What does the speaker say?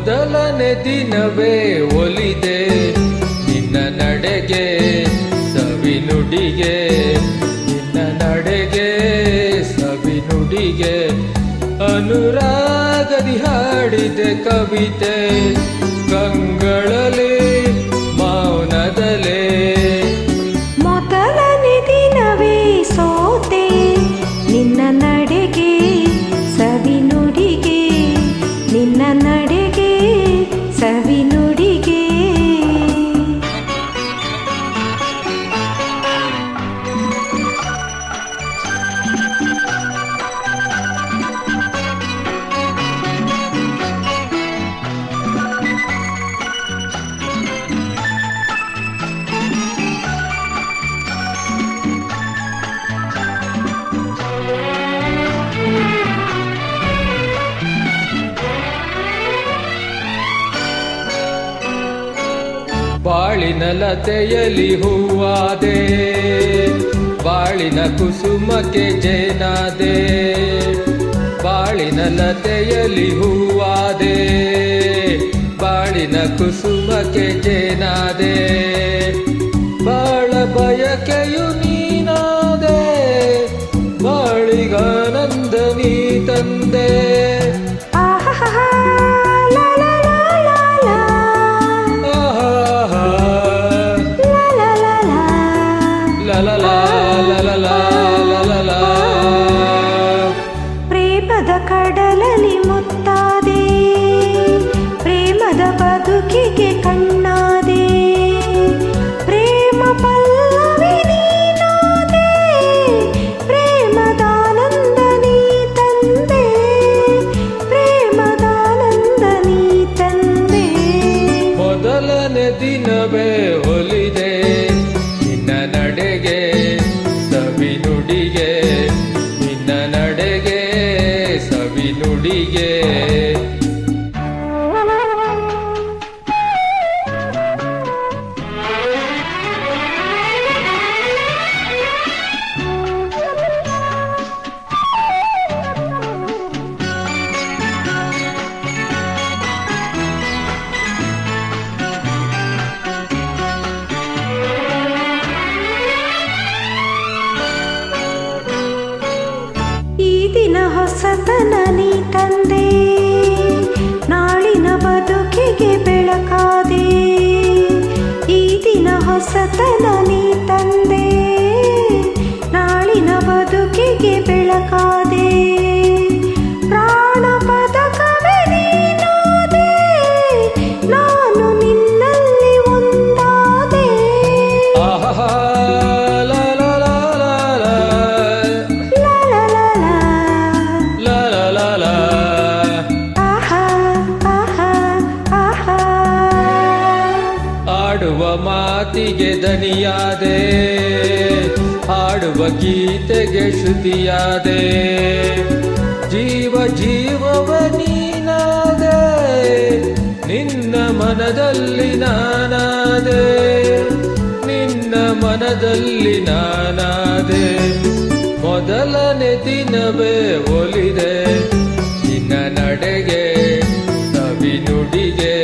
ಮೊದಲನೇ ದಿನವೇ ಒಲಿದೆ ನಿನ್ನ ನಡೆಗೆ ಸವಿನುಡಿಗೆ, ನಿನ್ನ ನಡೆಗೆ ಸವಿನುಡಿಗೆ. ಅನುರಾಗದಿ ಹಾಡಿದೆ ಕವಿತೆ ಕಂಗಳಲ್ಲಿ ಮೌನದಲೇ. ಮೊದಲನೇ ದಿನವೇ ಸೋತೆ ನಿನ್ನ ನಡೆಗೆ ಸವಿನುಡಿಗೆ, ನಿನ್ನ ನಡೆಗೆ ಸವಿನುಡಿಗೆ. ಬಾಳಿನ ಲತೆಯಲಿ ಹೂವಾದೆ, ಬಾಳಿನ ಕುಸುಮಕ್ಕೆ ಜೇನಾದೆ. ಬಾಳಿನ ಲತೆಯಲಿ ಹೂವಾದೆ, ಬಾಳಿನ ಕುಸುಮಕ್ಕೆ ಜೇನಾದೆ. ಬಾಳ ಬಯಕೆಯು ನೀನಾದೆ, ಬಾಳಿಗಾನಂದ ನೀ ತಂದೆ. ಪ್ರೇಮದ ಕಡಲಲ್ಲಿ ಮುತ್ತಾದೆ, ಪ್ರೇಮದ ಬದುಕಿಗೆ ಕಣ್ಣಾದೆ. ಪ್ರೇಮ ಪಲ್ಲವಿ ನೀನಾದೆ, ಪ್ರೇಮದಾನಂದ ನೀ ತಂದೆ, ಪ್ರೇಮದಾನಂದ ನೀ ತಂದೆ. ಮೊದಲನೇ ದಿನವೇ ಒಲಿದೆ ನಿನ್ನ ನಡೆಗೆ ಸವಿನುಡಿಗೆ, ನಿನ್ನ ನಡೆಗೆ ಸವಿನುಡಿಗೆ. ಹೊಸತನ ನೀ ತಂದೆ, ನಾಳಿನ ಬದುಕಿಗೆ ಬೆಳಕಾದೆ. ಈ ದಿನ ಹೊಸತನ ನೀ ತಂದೆ, ನಾಳಿನ ಬದುಕಿಗೆ ಬೆಳಕಾದೆ. ಪ್ರಾಣ ಪದಕವೇ ನೀನಾದೆ, ನಾನು ನಿನ್ನಲ್ಲಿ ಒಂದಾದೆ. ಆಡುವ ಮಾತಿಗೆ ದನಿಯಾದೆ, ಹಾಡುವ ಗೀತೆಗೆ ಶ್ರುತಿಯಾದೆ. ಜೀವ ಜೀವವ ನೀನಾದೆ, ನಿನ್ನ ಮನದಲ್ಲಿ ನಾನಾದೆ, ನಿನ್ನ ಮನದಲ್ಲಿ ನಾನಾದೆ. ಮೊದಲನೇ ದಿನವೇ ಒಲಿದೆ ನಿನ್ನ ನಡೆಗೆ ಸವಿನುಡಿಗೆ,